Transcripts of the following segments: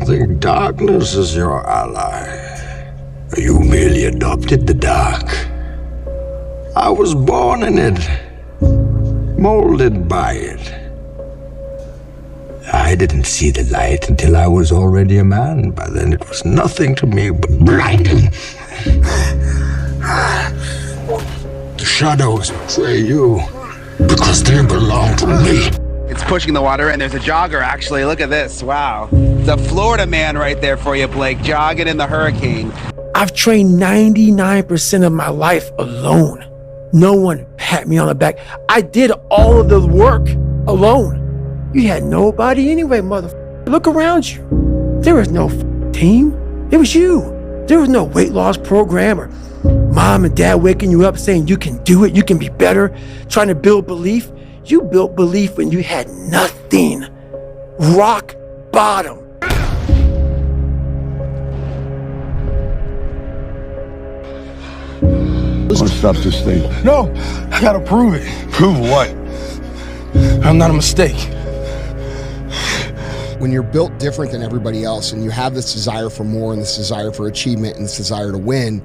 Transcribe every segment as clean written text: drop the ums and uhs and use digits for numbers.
think darkness is your ally. You merely adopted the dark. I was born in it, molded by it. I didn't see the light until I was already a man. By then it was nothing to me but blinding. The shadows betray you because they belong to me. It's pushing the water, and there's a jogger, actually. Look at this. Wow. The Florida man right there for you, Blake, jogging in the hurricane. I've trained 99% of my life alone. No one pat me on the back. I did all of the work alone. You had nobody anyway, motherfucker. Look around you. There was no team. It was you. There was no weight loss program or mom and dad waking you up saying you can do it, you can be better, trying to build belief. You built belief when you had nothing. Rock bottom. I want to stop this thing. No, I gotta prove it. Prove what? I'm not a mistake. When you're built different than everybody else and you have this desire for more and this desire for achievement and this desire to win,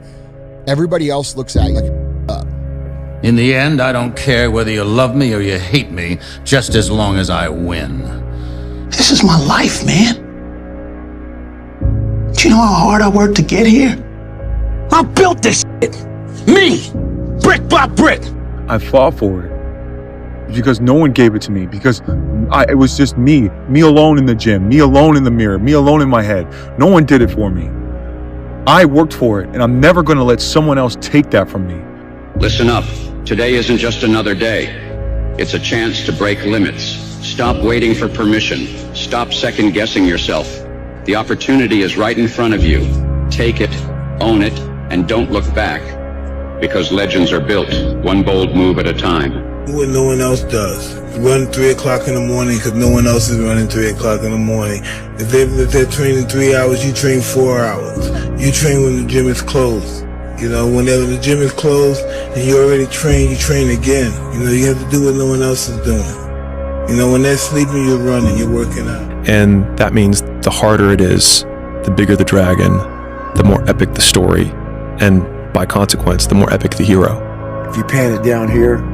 everybody else looks at you like up. In the end, I don't care whether you love me or you hate me, just as long as I win. This is my life, man. Do you know how hard I worked to get here? I built this shit. Me! Brick by brick! I fought for it because no one gave it to me, because it was just me alone in the gym, me alone in the mirror, me alone in my head. No one did it for me. I worked for it, and I'm never going to let someone else take that from me. Listen up. Today isn't just another day. It's a chance to break limits. Stop waiting for permission. Stop second-guessing yourself. The opportunity is right in front of you. Take it, own it, and don't look back. Because legends are built, one bold move at a time. Do what no one else does. Run 3 o'clock in the morning because no one else is running 3 o'clock in the morning. If they're training 3 hours, you train 4 hours. You train when the gym is closed. You know, whenever the gym is closed and you already train, you train again. You know, you have to do what no one else is doing. You know, when they're sleeping, you're running, you're working out. And that means the harder it is, the bigger the dragon, the more epic the story, and by consequence, the more epic the hero. If you pan it down here,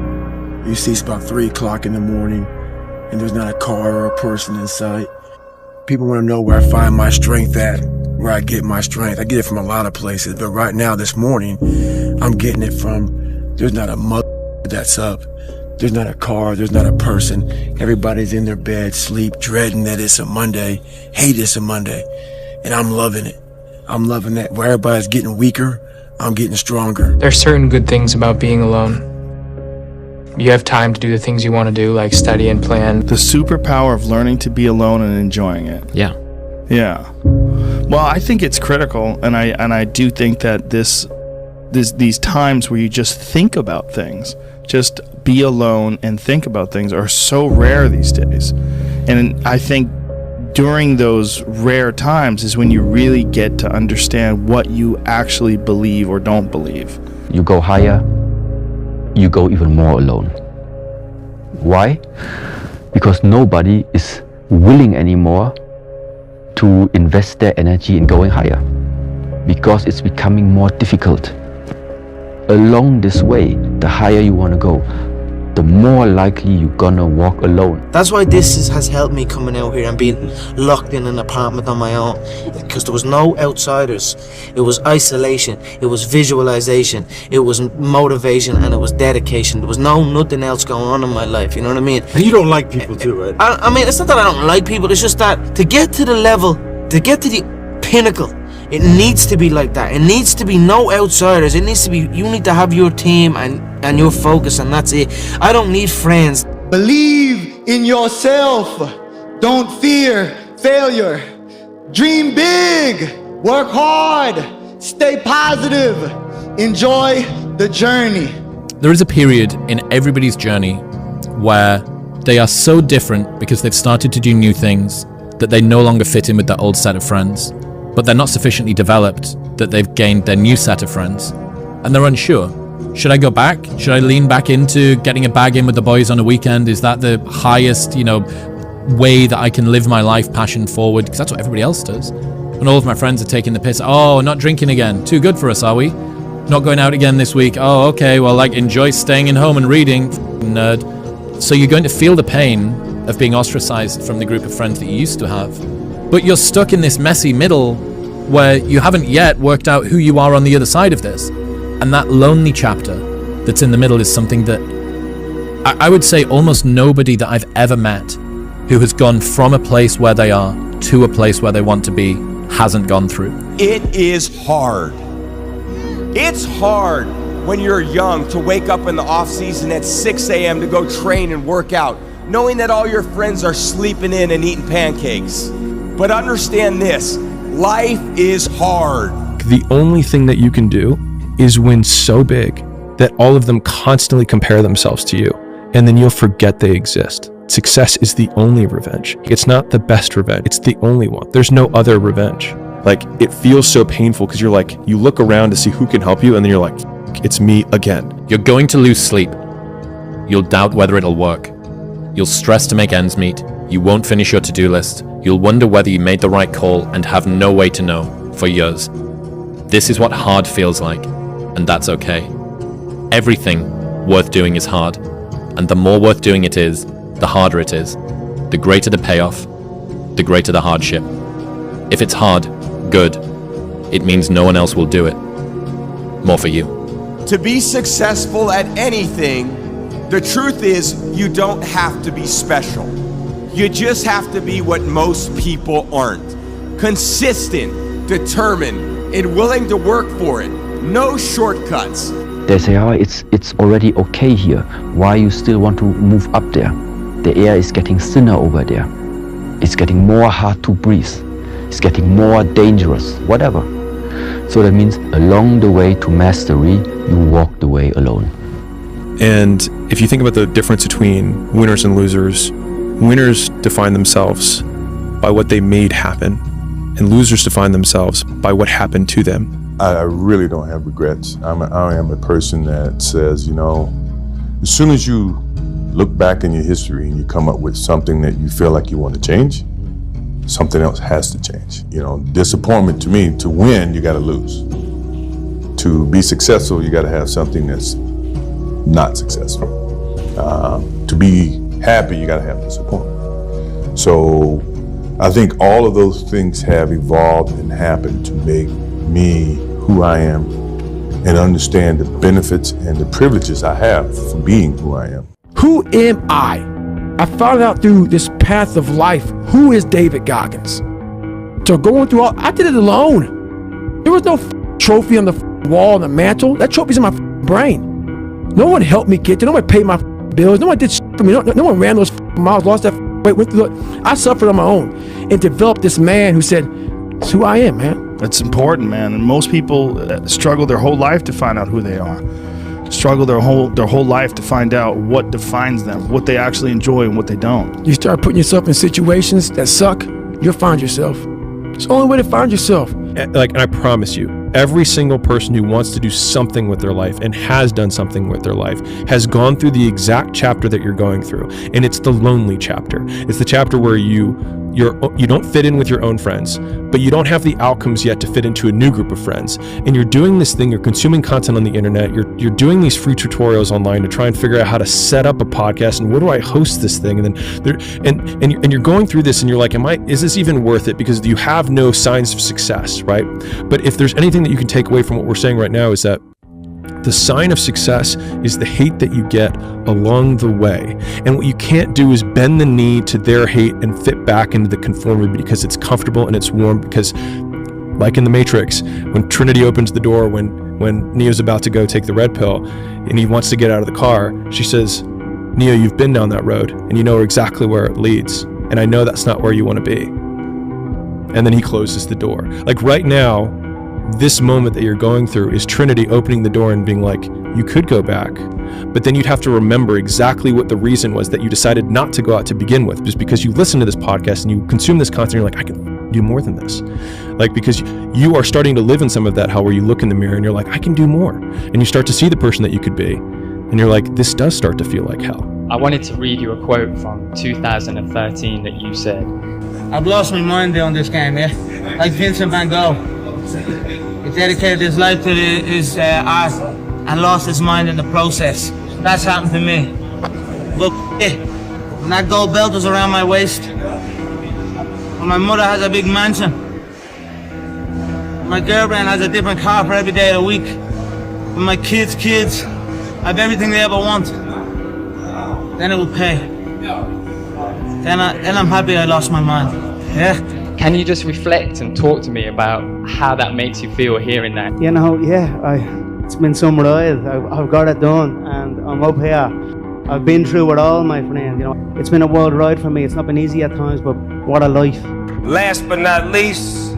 you see it's about 3 o'clock in the morning and there's not a car or a person in sight. People want to know where I find my strength at, where I get my strength. I get it from a lot of places, but right now, this morning, I'm getting it from, there's not a mother that's up. There's not a car, there's not a person. Everybody's in their bed, sleep, dreading that it's a Monday, hate it's a Monday. And I'm loving it. I'm loving that. Where everybody's getting weaker, I'm getting stronger. There's certain good things about being alone. You have time to do the things you want to do, like study and plan. The superpower of learning to be alone and enjoying it. Yeah. Yeah. Well, I think it's critical, and I do think that these times where you just think about things, just be alone and think about things, are so rare these days. And I think during those rare times is when you really get to understand what you actually believe or don't believe. You go higher, you go even more alone. Why? Because nobody is willing anymore to invest their energy in going higher, because it's becoming more difficult. Along this way, the higher you want to go, the more likely you're gonna walk alone. That's why this has helped me coming out here and being locked in an apartment on my own, because there was no outsiders. It was isolation, it was visualization, it was motivation, and it was dedication. There was nothing else going on in my life, you know what I mean? And you don't like people too, right? I mean, it's not that I don't like people, it's just that to get to the level, to get to the pinnacle, it needs to be like that. It needs to be no outsiders. It needs to be, you need to have your team and your focus, and that's it. I don't need friends. Believe in yourself. Don't fear failure. Dream big. Work hard. Stay positive. Enjoy the journey. There is a period in everybody's journey where they are so different because they've started to do new things that they no longer fit in with their old set of friends. But they're not sufficiently developed that they've gained their new set of friends. And they're unsure. Should I go back? Should I lean back into getting a bag in with the boys on a weekend? Is that the highest, way that I can live my life passion forward, because that's what everybody else does. When all of my friends are taking the piss, oh, not drinking again, too good for us, are we? Not going out again this week, oh, okay, well, like, enjoy staying in home and reading, nerd. So you're going to feel the pain of being ostracized from the group of friends that you used to have. But you're stuck in this messy middle where you haven't yet worked out who you are on the other side of this. And that lonely chapter that's in the middle is something that I would say almost nobody that I've ever met who has gone from a place where they are to a place where they want to be hasn't gone through. It is hard. It's hard when you're young to wake up in the off season at 6 a.m. to go train and work out, knowing that all your friends are sleeping in and eating pancakes. But understand this, life is hard. The only thing that you can do is win so big that all of them constantly compare themselves to you, and then you'll forget they exist. Success is the only revenge. It's not the best revenge, it's the only one. There's no other revenge. Like, it feels so painful because you're like, you look around to see who can help you, and then you're like, it's me again. You're going to lose sleep. You'll doubt whether it'll work. You'll stress to make ends meet. You won't finish your to-do list. You'll wonder whether you made the right call and have no way to know for years. This is what hard feels like, and that's okay. Everything worth doing is hard, and the more worth doing it is, the harder it is. The greater the payoff, the greater the hardship. If it's hard, good. It means no one else will do it. More for you. To be successful at anything, the truth is you don't have to be special. You just have to be what most people aren't. Consistent, determined, and willing to work for it. No shortcuts. They say, oh, it's already okay here. Why you still want to move up there? The air is getting thinner over there. It's getting more hard to breathe. It's getting more dangerous, whatever. So that means along the way to mastery, you walk the way alone. And if you think about the difference between winners and losers, winners define themselves by what they made happen, and losers define themselves by what happened to them. I really don't have regrets. I am a person that says, you know, as soon as you look back in your history and you come up with something that you feel like you want to change, something else has to change. You know, disappointment to me, to win, you got to lose. To be successful, you got to have something that's not successful. To be happy, you got to have disappointment. So I think all of those things have evolved and happened to make me who I am and understand the benefits and the privileges I have for being who I am. Who am I? I found out through this path of life, who is David Goggins? So going through all, I did it alone. There was no trophy on the wall, on the mantle. That trophy's in my brain. No one helped me get there. No one paid my bills. No one did for me. No one ran those miles, lost that weight, went through it. I suffered on my own and developed this man who said, it's who I am, man. That's important, man. And most people struggle their whole life to find out who they are. Struggle their whole life to find out what defines them, what they actually enjoy and what they don't. You start putting yourself in situations that suck, you'll find yourself. It's the only way to find yourself. And I promise you, every single person who wants to do something with their life and has done something with their life has gone through the exact chapter that you're going through. And it's the lonely chapter. It's the chapter where you don't fit in with your own friends, but you don't have the outcomes yet to fit into a new group of friends. And you're doing this thing, you're consuming content on the internet, you're doing these free tutorials online to try and figure out how to set up a podcast and where do I host this thing? And then you're going through this and you're like, is this even worth it? Because you have no signs of success, right? But if there's anything that you can take away from what we're saying right now, is that the sign of success is the hate that you get along the way. And what you can't do is bend the knee to their hate and fit back into the conformity because it's comfortable and it's warm. Because like in the Matrix, when Trinity opens the door, when Neo's about to go take the red pill and he wants to get out of the car, she says, Neo, you've been down that road and you know exactly where it leads. And I know that's not where you want to be. And then he closes the door. Like right now, this moment that you're going through is Trinity opening the door and being like, you could go back, but then you'd have to remember exactly what the reason was that you decided not to go out to begin with, just because you listen to this podcast and you consume this content, you're like, I can do more than this. Like, because you are starting to live in some of that hell where you look in the mirror and you're like, I can do more. And you start to see the person that you could be. And you're like, this does start to feel like hell. I wanted to read you a quote from 2013 that you said. I've lost my mind doing this game, yeah? Like Vincent van Gogh. He dedicated his life to his art and lost his mind in the process. That's happened to me. Look, when that gold belt was around my waist, when my mother has a big mansion, my girlfriend has a different car for every day of the week, when my kids have everything they ever want, then it will pay. Then I'm happy I lost my mind. Yeah. Can you just reflect and talk to me about how that makes you feel hearing that? You know, it's been some ride. I've got it done, and I'm up here. I've been through it all, my friend. You know, it's been a wild ride for me. It's not been easy at times, but what a life. Last but not least,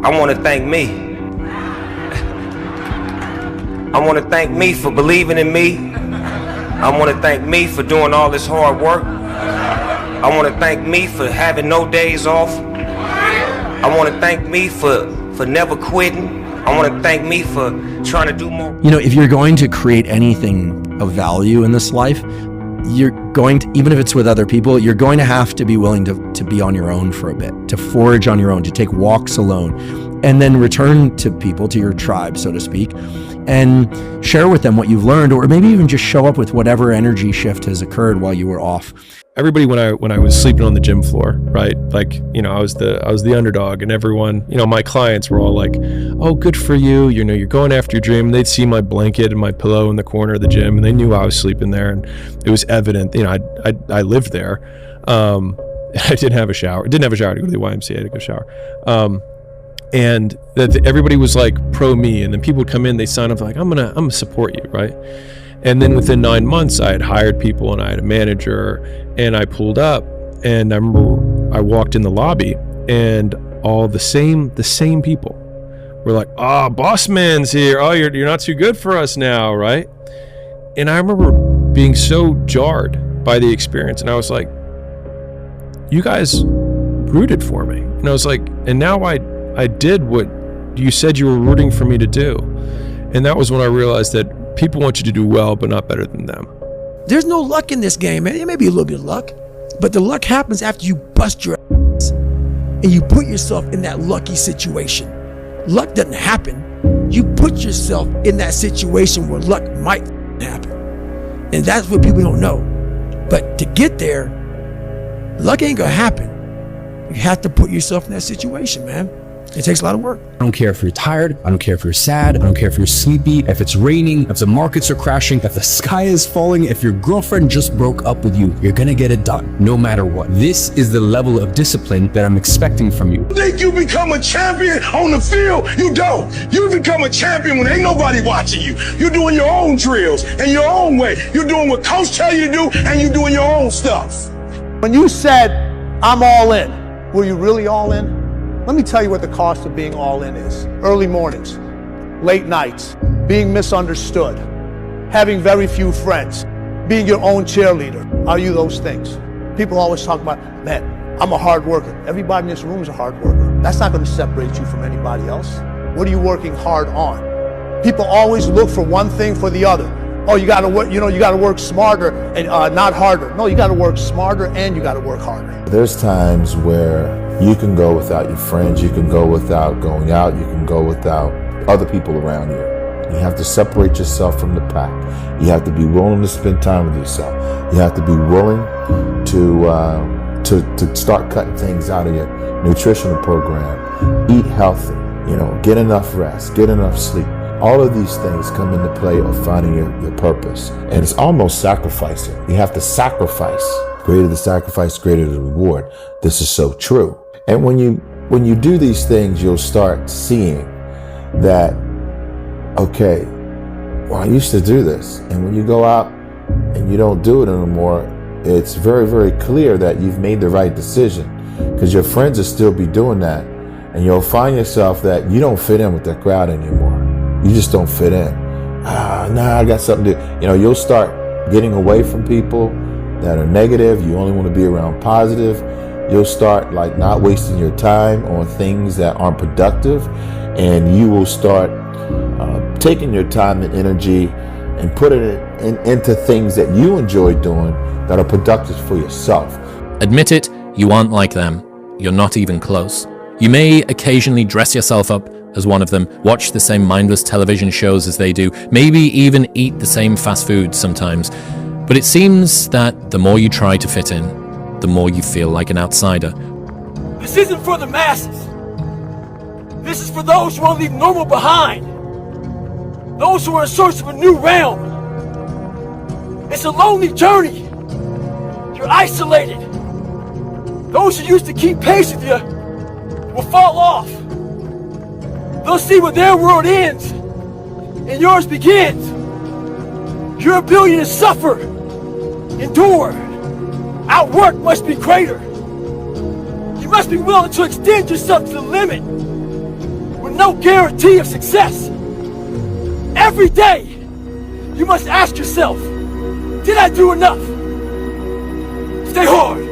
I want to thank me. I want to thank me for believing in me. I want to thank me for doing all this hard work. I want to thank me for having no days off. I want to thank me for never quitting. I want to thank me for trying to do more. You know, if you're going to create anything of value in this life, you're going to, even if it's with other people, you're going to have to be willing to be on your own for a bit, to forage on your own, to take walks alone, and then return to people, to your tribe, so to speak, and share with them what you've learned, or maybe even just show up with whatever energy shift has occurred while you were off. Everybody, when I was sleeping on the gym floor, right? Like, you know, I was the underdog, and everyone, you know, my clients were all like, "Oh, good for you. You know, you're going after your dream." And they'd see my blanket and my pillow in the corner of the gym, and they knew I was sleeping there, and it was evident. You know, I lived there. I didn't have a shower. I didn't have a shower to go to the YMCA to go shower. And that everybody was like pro me, and then people would come in, they sign up like, I'm gonna support you, right? And then within 9 months, I had hired people, and I had a manager, and I pulled up, and I remember I walked in the lobby, and all the same people were like, "Oh, boss man's here. Oh, you're not too good for us now, right?" And I remember being so jarred by the experience, and I was like, "You guys rooted for me," and I was like, "And now I did what you said you were rooting for me to do." And that was when I realized that people want you to do well, but not better than them. There's no luck in this game, man. It may be a little bit of luck, but the luck happens after you bust your ass and you put yourself in that lucky situation. Luck doesn't happen. You put yourself in that situation where luck might happen. And that's what people don't know. But to get there, luck ain't gonna happen. You have to put yourself in that situation, man. It takes a lot of work. I don't care if you're tired. I don't care if you're sad. I don't care if you're sleepy, if it's raining, if the markets are crashing, if the sky is falling, if your girlfriend just broke up with you, you're gonna get it done, no matter what. This is the level of discipline that I'm expecting from you. You think you become a champion on the field? You don't. You become a champion when ain't nobody watching you. You're doing your own drills in your own way. You're doing what coach tell you to do, and you're doing your own stuff. When you said, "I'm all in," were you really all in? Let me tell you what the cost of being all in is. Early mornings, late nights, being misunderstood, having very few friends, being your own cheerleader. Are you those things? People always talk about, "Man, I'm a hard worker." Everybody in this room is a hard worker. That's not going to separate you from anybody else. What are you working hard on? People always look for one thing for the other. Oh, you got to work, you got to work smarter and not harder. No, you got to work smarter and you got to work harder. There's times where you can go without your friends, you can go without going out, you can go without other people around you. You have to separate yourself from the pack. You have to be willing to spend time with yourself. You have to be willing to start cutting things out of your nutritional program. Eat healthy, get enough rest, get enough sleep. All of these things come into play of finding your purpose. And it's almost sacrificing. You have to sacrifice. Greater the sacrifice, greater the reward. This is so true. And when you do these things, you'll start seeing that, okay, well, I used to do this. And when you go out and you don't do it anymore, it's very, very clear that you've made the right decision, because your friends will still be doing that. And you'll find yourself that you don't fit in with that crowd anymore. You just don't fit in. I got something to, you'll start getting away from people that are negative. You only want to be around positive. You'll start not wasting your time on things that aren't productive, and you will start taking your time and energy and put it into things that you enjoy doing that are productive for yourself. Admit it, you aren't like them. You're not even close. You may occasionally dress yourself up as one of them, watch the same mindless television shows as they do, maybe even eat the same fast food sometimes. But it seems that the more you try to fit in, the more you feel like an outsider. This isn't for the masses. This is for those who want to leave normal behind. Those who are in search of a new realm. It's a lonely journey. You're isolated. Those who used to keep pace with you will fall off. They'll see where their world ends and yours begins. Your ability to suffer, endure, outwork must be greater. You must be willing to extend yourself to the limit with no guarantee of success. Every day, you must ask yourself, did I do enough? Stay hard.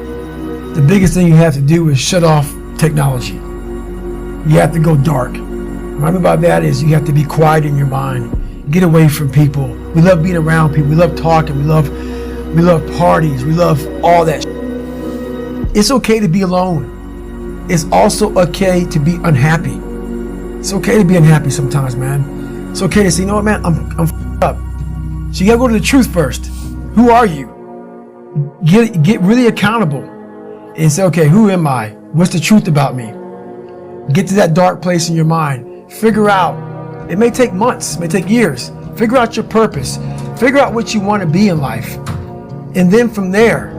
The biggest thing you have to do is shut off technology. You have to go dark. What I mean by that is you have to be quiet in your mind. Get away from people. We love being around people. We love talking. We love parties. We love all that. It's okay to be alone. It's also okay to be unhappy. It's okay to be unhappy sometimes, man. It's okay to say, you know what, man, I'm up. So you gotta go to the truth first. Who are you? Get really accountable and say, okay, who am I? What's the truth about me? Get to that dark place in your mind. Figure out, it may take months, it may take years. Figure out your purpose. Figure out what you want to be in life. And then from there,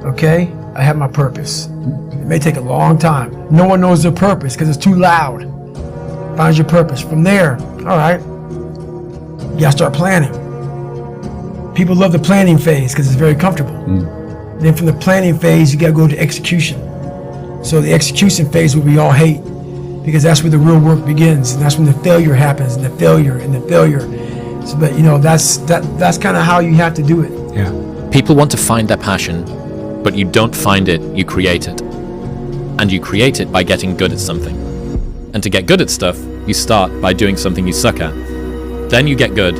okay, I have my purpose. It may take a long time. No one knows their purpose because it's too loud. Find your purpose. From there, all right, you gotta start planning. People love the planning phase because it's very comfortable. Then from the planning phase, you gotta go to execution. So the execution phase, what we all hate, because that's where the real work begins, and that's when the failure happens, and the failure. So, but you know, that's kind of how you have to do it. Yeah. People want to find their passion, but you don't find it, you create it. And you create it by getting good at something. And to get good at stuff, you start by doing something you suck at. Then you get good,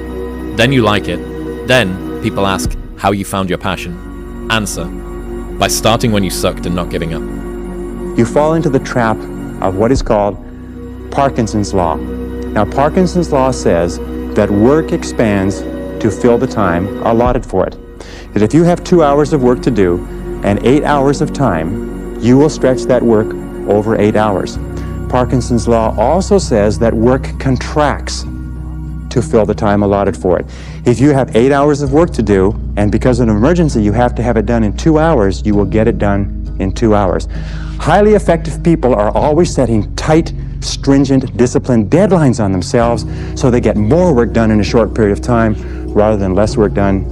then you like it, then people ask how you found your passion. Answer, by starting when you sucked and not giving up. You fall into the trap of what is called Parkinson's Law. Now, Parkinson's Law says that work expands to fill the time allotted for it. That if you have 2 hours of work to do and 8 hours of time, you will stretch that work over 8 hours. Parkinson's Law also says that work contracts to fill the time allotted for it. If you have 8 hours of work to do, and because of an emergency you have to have it done in 2 hours, you will get it done in 2 hours. Highly effective people are always setting tight, stringent, disciplined deadlines on themselves so they get more work done in a short period of time rather than less work done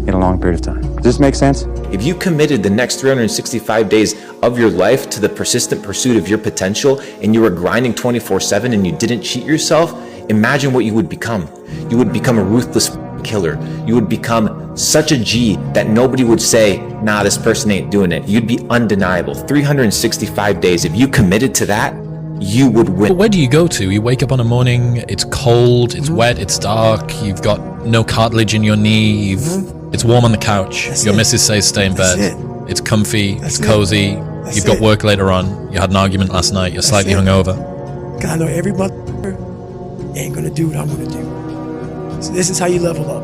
in a long period of time. Does this make sense? If you committed the next 365 days of your life to the persistent pursuit of your potential and you were grinding 24/7 and you didn't cheat yourself, imagine what you would become. You would become a ruthless killer. You would become such a G that nobody would say, nah, this person ain't doing it. You'd be undeniable. 365 days, if you committed to that, you would win. But where do you go to? You wake up on a morning, it's cold, it's wet, it's dark, you've got no cartilage in your knee, it's warm on the couch, your missus says stay in bed, it's comfy, it's cozy, you've got work later on, you had an argument last night, you're slightly hungover. Because I know every motherfucker ain't gonna do what I'm gonna do. So this is how you level up.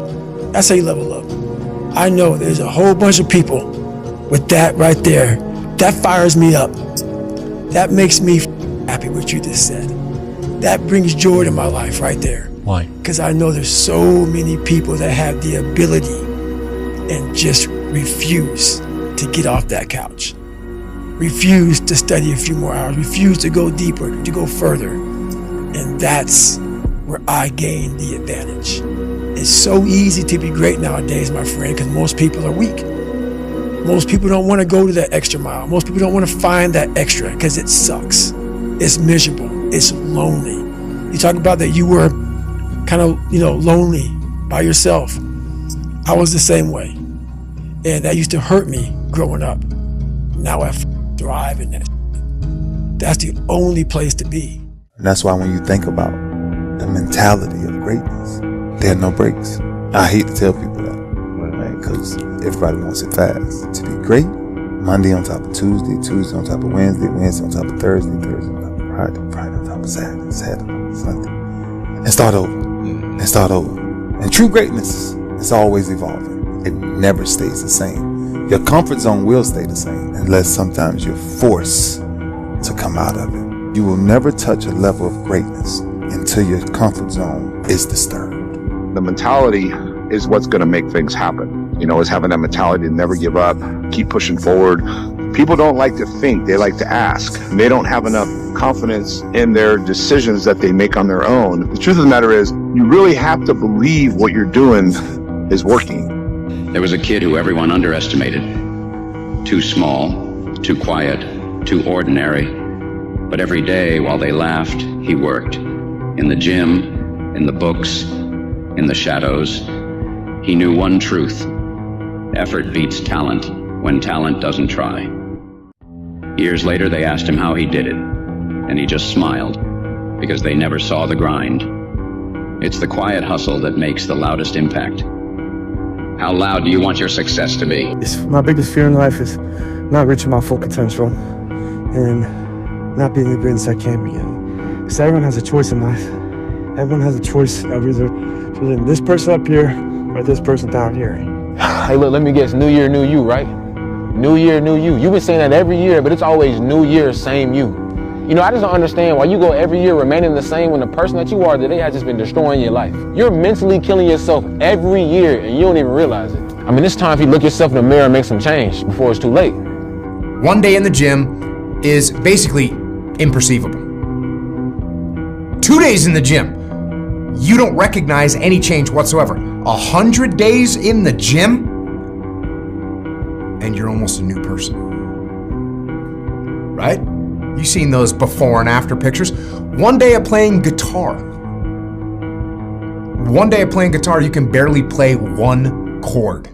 That's how you level up. I know there's a whole bunch of people with that right there. That fires me up. That makes me happy what you just said. That brings joy to my life right there. Why? Because I know there's so many people that have the ability and just refuse to get off that couch. Refuse to study a few more hours. Refuse to go deeper, to go further. And that's where I gain the advantage. It's so easy to be great nowadays, my friend, because most people are weak. Most people don't want to go to that extra mile. Most people don't want to find that extra because it sucks. It's miserable. It's lonely. You talk about that you were kind of, lonely by yourself. I was the same way. And that used to hurt me growing up. Now I thrive in that. That's the only place to be. And that's why when you think about the mentality of greatness, there are no breaks. I hate to tell people that, right? Because everybody wants it fast. To be great, Monday on top of Tuesday, Tuesday on top of Wednesday, Wednesday on top of Thursday, Thursday on top of Friday, Friday on top of Saturday, Saturday on top of Sunday. And start over. And start over. And true greatness is always evolving. It never stays the same. Your comfort zone will stay the same unless sometimes you're forced to come out of it. You will never touch a level of greatness until your comfort zone is disturbed. The mentality is what's going to make things happen. You know, is having that mentality to never give up, keep pushing forward. People don't like to think, they like to ask. And they don't have enough confidence in their decisions that they make on their own. The truth of the matter is, you really have to believe what you're doing is working. There was a kid who everyone underestimated. Too small, too quiet, too ordinary. But every day while they laughed, he worked. In the gym, in the books, in the shadows. He knew one truth. Effort beats talent when talent doesn't try. Years later, they asked him how he did it, and he just smiled, because they never saw the grind. It's the quiet hustle that makes the loudest impact. How loud do you want your success to be? My biggest fear in life is not reaching my full potential and not being the greatest I can be. Because everyone has a choice in life. Everyone has a choice of either choosing this person up here or this person down here. Hey, look, let me guess. New year, new you, right? New year, new you. You've been saying that every year, but it's always new year, same you. You know, I just don't understand why you go every year remaining the same when the person that you are today has just been destroying your life. You're mentally killing yourself every year and you don't even realize it. I mean, it's time for you to look yourself in the mirror and make some change before it's too late. One day in the gym is basically imperceivable. 2 days in the gym, you don't recognize any change whatsoever. 100 days in the gym, and you're almost a new person. Right? You've seen those before and after pictures. One day of playing guitar. One day of playing guitar, you can barely play one chord.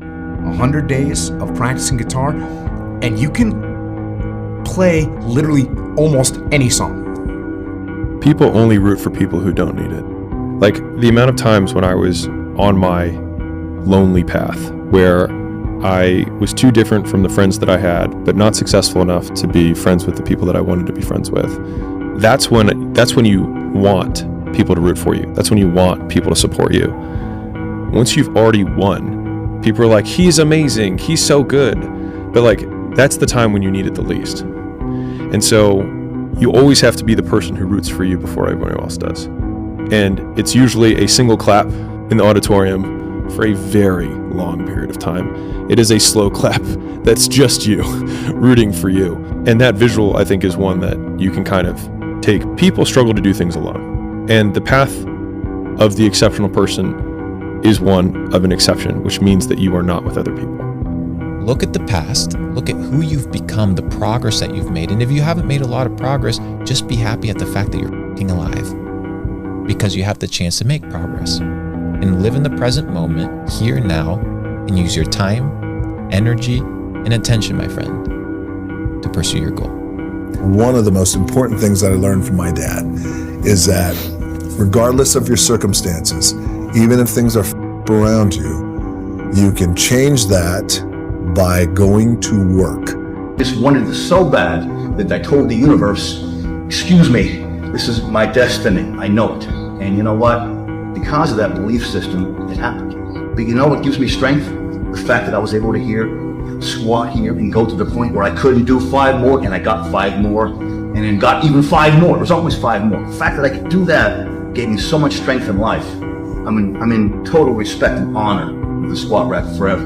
100 days of practicing guitar, and you can play literally almost any song. People only root for people who don't need it. Like the amount of times when I was on my lonely path where I was too different from the friends that I had, but not successful enough to be friends with the people that I wanted to be friends with. That's when you want people to root for you. That's when you want people to support you. Once you've already won, people are like, he's amazing, he's so good. But like, that's the time when you need it the least. And so you always have to be the person who roots for you before everyone else does. And it's usually a single clap in the auditorium for a very long period of time. It is a slow clap that's just you rooting for you. And that visual, I think, is one that you can kind of take. People struggle to do things alone. And the path of the exceptional person is one of an exception, which means that you are not with other people. Look at the past, look at who you've become, the progress that you've made. And if you haven't made a lot of progress, just be happy at the fact that you're alive, because you have the chance to make progress. And live in the present moment, here and now, and use your time, energy, and attention, my friend, to pursue your goal. One of the most important things that I learned from my dad is that regardless of your circumstances, even if things are around you, you can change that by going to work. I just wanted this so bad that I told the universe, excuse me, this is my destiny, I know it. And you know what? Because of that belief system, it happened. But you know what gives me strength? The fact that I was able to squat here and go to the point where I couldn't do 5 more, and I got 5 more, and then got even 5 more. It was always 5 more. The fact that I could do that gave me so much strength in life. I'm in total respect and honor of the squat rack forever.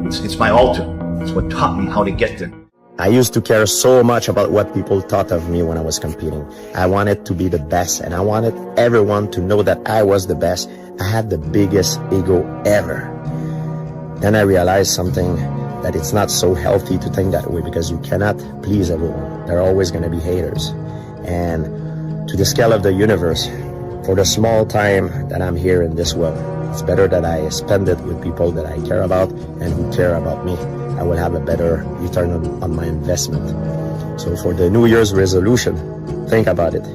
It's my altar. It's what taught me how to get there. I used to care so much about what people thought of me when I was competing. I wanted to be the best, and I wanted everyone to know that I was the best. I had the biggest ego ever. Then I realized something, that it's not so healthy to think that way, because you cannot please everyone. There are always going to be haters. And to the scale of the universe, for the small time that I'm here in this world, it's better that I spend it with people that I care about and who care about me. I will have a better return on my investment. So for the New Year's resolution, think about it.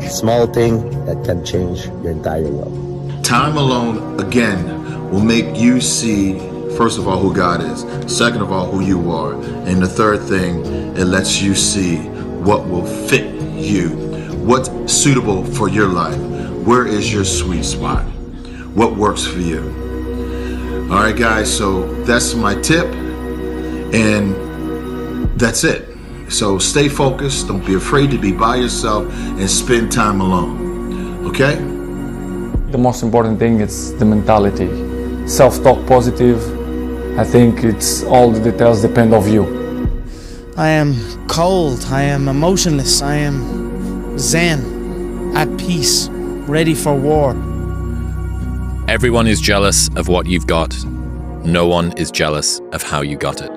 Small thing that can change your entire world. Time alone, again, will make you see, first of all, who God is, second of all, who you are, and the third thing, it lets you see what will fit you, what's suitable for your life, where is your sweet spot, what works for you. All right, guys, so that's my tip, and that's it. So stay focused, don't be afraid to be by yourself, and spend time alone, okay? The most important thing is the mentality. Self-talk positive. I think it's all the details depend of you. I am cold, I am emotionless, I am zen, at peace, ready for war. Everyone is jealous of what you've got. No one is jealous of how you got it.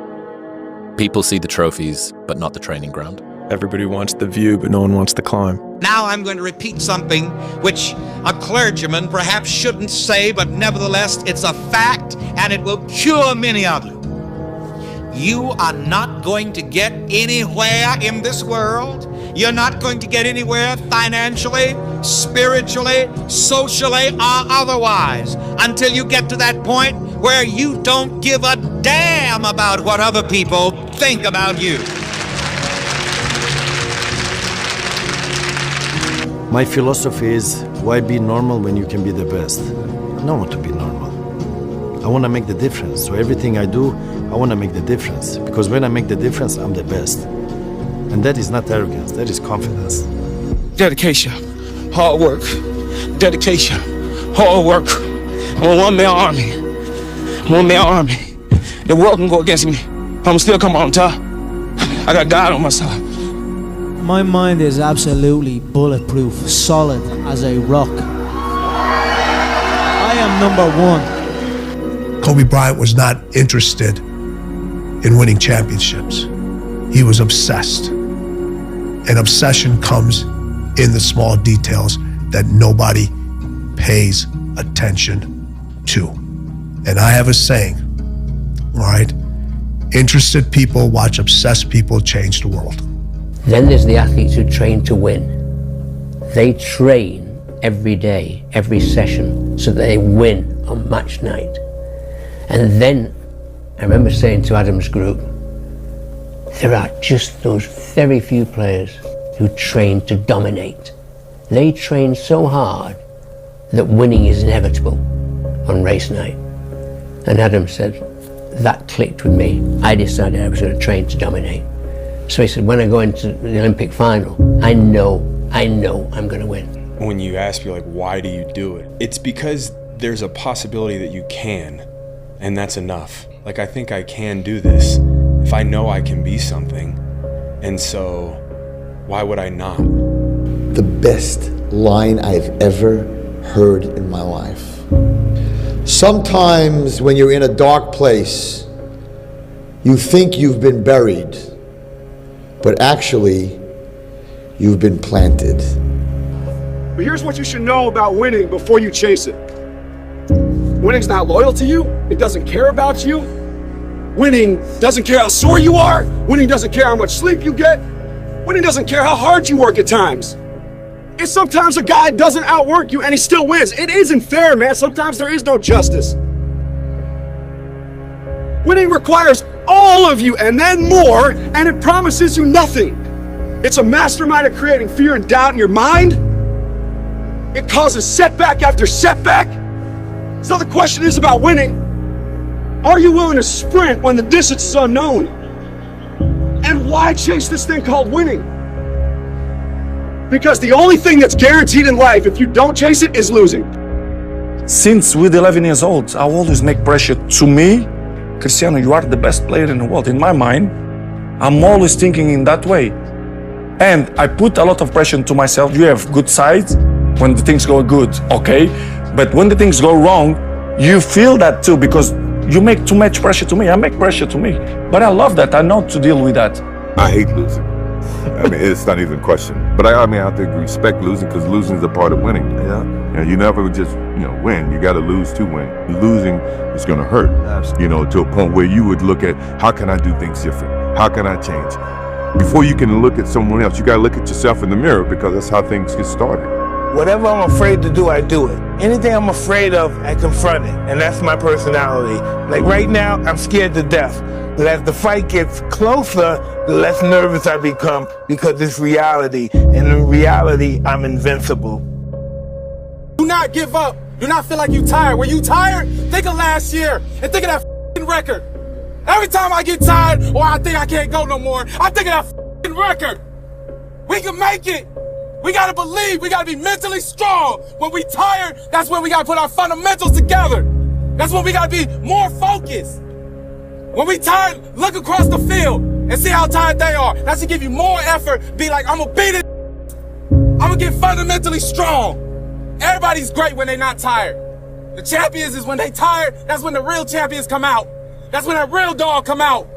People see the trophies, but not the training ground. Everybody wants the view, but no one wants the climb. Now I'm going to repeat something which a clergyman perhaps shouldn't say, but nevertheless it's a fact and it will cure many of you. You are not going to get anywhere in this world. You're not going to get anywhere financially, spiritually, socially, or otherwise until you get to that point where you don't give a damn about what other people think about you. My philosophy is, why be normal when you can be the best? I don't want to be normal. I want to make the difference. So everything I do, I want to make the difference. Because when I make the difference, I'm the best. And that is not arrogance, that is confidence. Dedication, hard work, dedication, hard work. I'm a one-man army. The world can go against me. I'm still come on top. I got God on my side. My mind is absolutely bulletproof, solid as a rock. I am number one. Kobe Bryant was not interested in winning championships. He was obsessed. And obsession comes in the small details that nobody pays attention to. And I have a saying, all right? Interested people watch obsessed people change the world. Then there's the athletes who train to win. They train every day, every session, so that they win on match night. And then, I remember saying to Adam's group, there are just those very few players who train to dominate. They train so hard that winning is inevitable on race night. And Adam said, that clicked with me. I decided I was going to train to dominate. So he said, when I go into the Olympic final, I know I'm going to win. When you ask me, like, why do you do it? It's because there's a possibility that you can, and that's enough. Like, I think I can do this if I know I can be something. And so, why would I not? The best line I've ever heard in my life. Sometimes when you're in a dark place, you think you've been buried, but actually, you've been planted. But here's what you should know about winning before you chase it. Winning's not loyal to you. It doesn't care about you. Winning doesn't care how sore you are. Winning doesn't care how much sleep you get. Winning doesn't care how hard you work at times. And sometimes a guy doesn't outwork you and he still wins. It isn't fair, man. Sometimes there is no justice. Winning requires all of you and then more, and it promises you nothing. It's a mastermind of creating fear and doubt in your mind. It causes setback after setback. So the question is about winning. Are you willing to sprint when the distance is unknown? And why chase this thing called winning? Because the only thing that's guaranteed in life, if you don't chase it, is losing. Since with 11 years old, I always make pressure to me. Cristiano, you are the best player in the world. In my mind, I'm always thinking in that way. And I put a lot of pressure to myself. You have good sides when the things go good, okay? But when the things go wrong, you feel that too because you make too much pressure to me. I make pressure to me. But I love that. I know to deal with that. I hate losing. I mean, it's not even a question. But I have to respect losing because losing is a part of winning. Yeah. You never just, win. You got to lose to win. Losing is going to hurt. Absolutely. To a point where you would look at, how can I do things different? How can I change? Before you can look at someone else, you got to look at yourself in the mirror because that's how things get started. Whatever I'm afraid to do, I do it. Anything I'm afraid of, I confront it. And that's my personality. Like right now, I'm scared to death. But as the fight gets closer, the less nervous I become because it's reality. And in reality, I'm invincible. Do not give up. Do not feel like you're tired. When you tired, think of last year and think of that f***ing record. Every time I get tired or I think I can't go no more, I think of that f***ing record. We can make it. We gotta believe. We gotta be mentally strong. When we tired, that's when we gotta put our fundamentals together. That's when we gotta be more focused. When we tired, look across the field and see how tired they are. That should give you more effort. Be like, I'm gonna beat it. I'm gonna get fundamentally strong. Everybody's great when they're not tired. The champions is when they tired, that's when the real champions come out. That's when that real dog come out.